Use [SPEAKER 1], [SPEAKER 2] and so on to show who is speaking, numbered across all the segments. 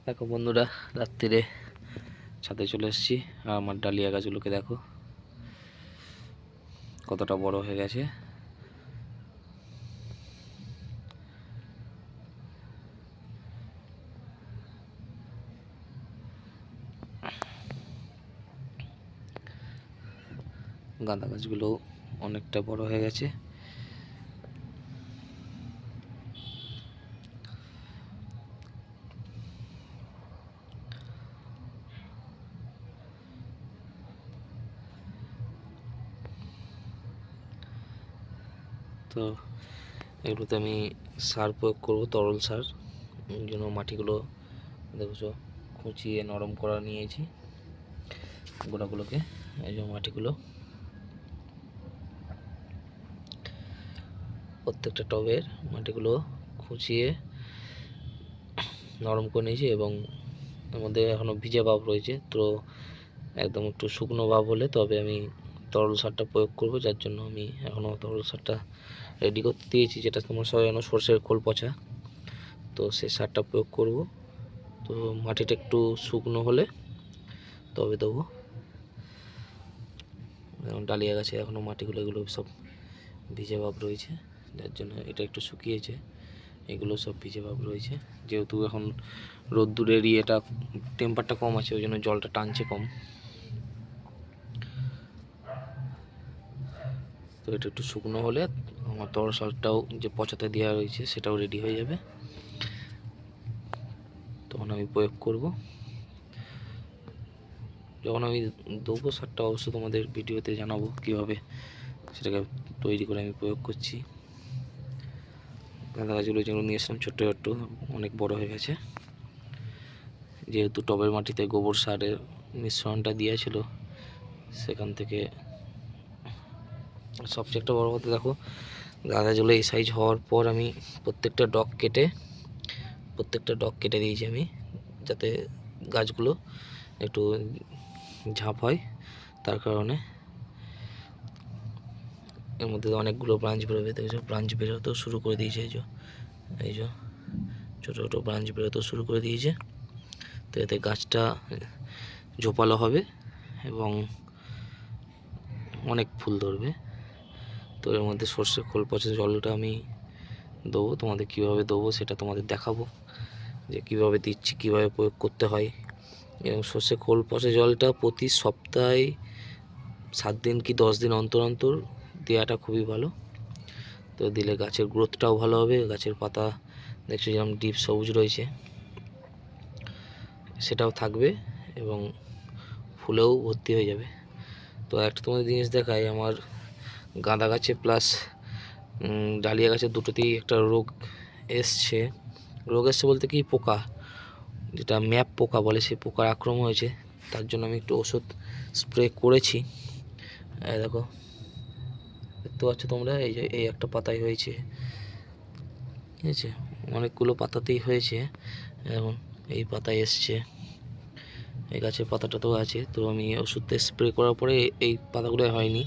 [SPEAKER 1] দেখো বন্ধুরা, রাত্রিরে ছাদে চলে এসেছি। আর আমার ডালিয়া গাছগুলোকে দেখো কতটা বড় হয়ে গেছে। গাঁদা গাছগুলো অনেকটা বড় হয়ে গেছে। তো এগুলোতে আমি সার প্রয়োগ করব, তরল সার। এই জন্য মাটিগুলো দেখছো খুঁচিয়ে নরম করা নিয়েছি গোড়াগুলোকে। এই যে মাটিগুলো প্রত্যেকটা টবের মাটিগুলো খুঁচিয়ে নরম করে নিয়েছি এবং এর মধ্যে এখনও ভিজে ভাব রয়েছে। তো একদম একটু শুকনো ভাব হলে তবে আমি তরল সারটা প্রয়োগ করব, যার জন্য আমি এখনও তরল সারটা রেডি করতে দিয়েছি, যেটা তোমরা সবাই জানো, সর্ষের খোল পচা। তো সেই সারটা প্রয়োগ করব। তো মাটিটা একটু শুকনো হলে তবে দেবো। ডালিয়া গাছে এখনও মাটিগুলো এগুলো সব ভিজে ভাব রয়েছে, যার জন্য এটা একটু শুকিয়েছে। এগুলো সব ভিজে ভাব রয়েছে, যেহেতু এখন রোদ্দুরের এটা টেম্পারটা কম আছে, ওই জন্য জলটা টানছে কম। তো এটা একটু শুকনো হলে আমার তরল সারটাও যে পচাতে দেওয়া রয়েছে সেটাও রেডি হয়ে যাবে, তখন আমি প্রয়োগ করব। যখন আমি দেবো সারটা অবশ্যই তোমাদের ভিডিওতে জানাবো কীভাবে সেটাকে তৈরি করে আমি প্রয়োগ করছি। গাঁদা গাছগুলো যেগুলো নিয়ে এসলাম ছোট্ট ছোট্ট, অনেক বড় হয়ে গেছে। যেহেতু টবের মাটিতে গোবর সারের মিশ্রণটা দিয়েছিল, সেখান থেকে সবচেয়ে একটা বড় কথা দেখো, গাঁদা গাছগুলো এই সাইজ হওয়ার পর আমি প্রত্যেকটা ডগ কেটে দিয়েছি আমি, যাতে গাছগুলো একটু ঝাঁপ হয়। তার কারণে এর মধ্যে অনেকগুলো ব্রাঞ্চ বেরোবে, দেখছো ব্রাঞ্চ বেরোতেও শুরু করে দিয়েছে। এই যে ছোটো ছোটো ব্রাঞ্চ বেরোতেও শুরু করে দিয়েছে। তো এতে গাছটা ঝোপালো হবে এবং অনেক ফুল ধরবে। তো এর মধ্যে সর্ষের খোল পচা জলটা আমি দেবো, তোমাদের কীভাবে দেবো সেটা তোমাদের দেখাবো, যে কীভাবে দিচ্ছি, কীভাবে প্রয়োগ করতে হয়। এবং সর্ষে খোল পচা জলটা প্রতি সপ্তাহে 7 দিন কি 10 দিন অন্তর অন্তর দেওয়াটা খুবই ভালো। তো দিলে গাছের গ্রোথটাও ভালো হবে, গাছের পাতা দেখছো যেরকম ডিপ সবুজ রয়েছে সেটাও থাকবে এবং ফুলেও ভর্তি হয়ে যাবে। তো একটা তোমাদের জিনিস দেখাই, আমার গাঁদা গাছে প্লাস ডালিয়া গাছে দুটোতেই একটা রোগ এসছে বলতে কি, পোকা, যেটা ম্যাপ পোকা বলে, সেই পোকার আক্রমণ হয়েছে। তার জন্য আমি একটু ওষুধ স্প্রে করেছি। দেখো দেখতে পাচ্ছ তোমরা, এই যে এই একটা পাতায় হয়েছে, ঠিক আছে, অনেকগুলো পাতাতেই হয়েছে। এখন এই পাতায় এসছে, এই গাছের পাতাটা তো আছে। তো আমি ওষুধটা স্প্রে করার পরে এই পাতাগুলো হয়নি।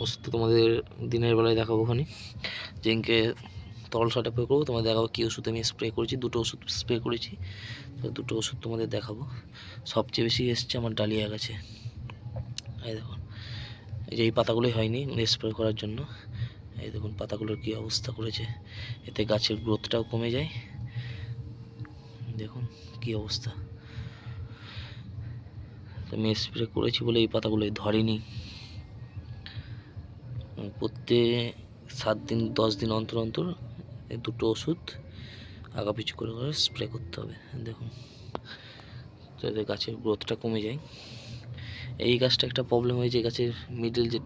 [SPEAKER 1] ওষুধ তোমাদের দিনের বেলায় দেখাবো, ওখানে যেদিনকে তরল সারটা প্রয়োগ করবো তোমাদের দেখাবো কী ওষুধ আমি স্প্রে করেছি। দুটো ওষুধ স্প্রে করেছি, তো দুটো ওষুধ তোমাদের দেখাবো। সবচেয়ে বেশি এসছে আমার ডালিয়া গাছে। এই দেখুন, এই যে এই পাতাগুলোই হয়নি স্প্রে করার জন্য। এই দেখুন পাতাগুলোর কী অবস্থা করেছে, এতে গাছের গ্রোথটাও কমে যায়। দেখুন কী অবস্থা। আমি স্প্রে করেছি বলে এই পাতাগুলোই ধরেনি। প্রত্যেক 7 দিন 10 দিন অন্তর অন্তর এই দুটো ওষুধ আগা পিছু করে করে স্প্রে করতে হবে। দেখুন, যাতে গাছের গ্রোথটা কমে যায়। এই গাছটা একটা প্রবলেম হয়েছে, গাছের মিডল যে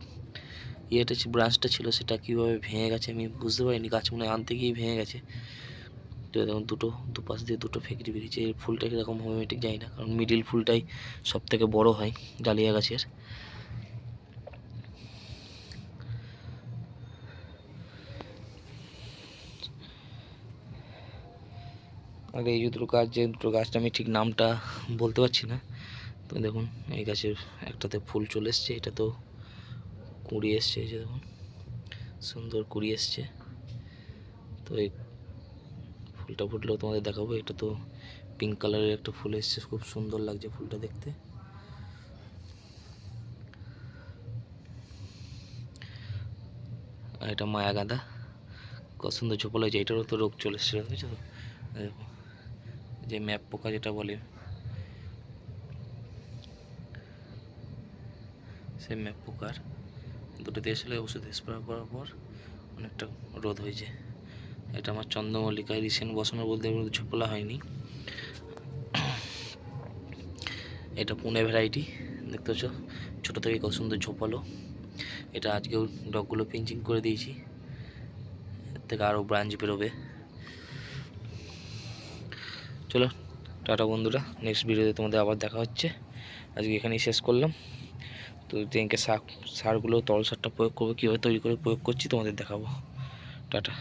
[SPEAKER 1] ব্রাঞ্চটা ছিল সেটা কীভাবে ভেঙে গেছে আমি বুঝতে পারিনি, গাছ মনে আনতে গিয়ে ভেঙে গেছে। তো দেখুন দুপাশ দিয়ে দুটো ফেকরি বেরিয়েছে। এই ফুলটা কীরকম হোমিওমেটিক যাই না, কারণ মিডিল ফুলটাই সব থেকে বড়ো হয় ডালিয়া গাছের। আর এই দুটো গাছটা আমি ঠিক নামটা বলতে পারছি না। তো দেখুন এই গাছের একটাতে ফুল চলে এসছে, এটা তো কুঁড়ি এসছে, এই যে দেখুন সুন্দর কুঁড়ি এসছে। তো এই ফুলটা ফুটলেও তোমাদের দেখাবো। এটা তো পিঙ্ক কালারের একটা ফুল এসছে, খুব সুন্দর লাগছে ফুলটা দেখতে। আর এটা মায়া গাঁদা, কত সুন্দর ঝোপালো হয়েছে। এটারও তো রোগ চলে এসেছিল, বুঝছো তো, দেখো যে ম্যাপ পোকা যেটা বলে, সেই ম্যাপ পোকার দুটো দিয়েছিল, ওষুধ স্প্রে করার পর অনেকটা রোধ হয়েছে। এটা আমার চন্দ্রমল্লিকা, রিসেন্ট বসানো বলতে ঝোপলা হয়নি। এটা পুনে ভ্যারাইটি, দেখতে পাচ্ছ ছোটো থেকে কত সুন্দর ঝোপালো। এটা আজকেও ডগগুলো পিঞ্চিং করে দিয়েছি, এর থেকে আরও ব্রাঞ্চ বেরোবে। চলো টাটা বন্ধুরা, নেক্সট ভিডিওতে তোমাদের আবার দেখা হচ্ছে। আজকে এখানেই শেষ করলাম। তো ট্যাঙ্কে সারগুলো, তরল সারটা প্রয়োগ করবো, কীভাবে তৈরি করে প্রয়োগ করছি তোমাদের দেখাবো। টাটা।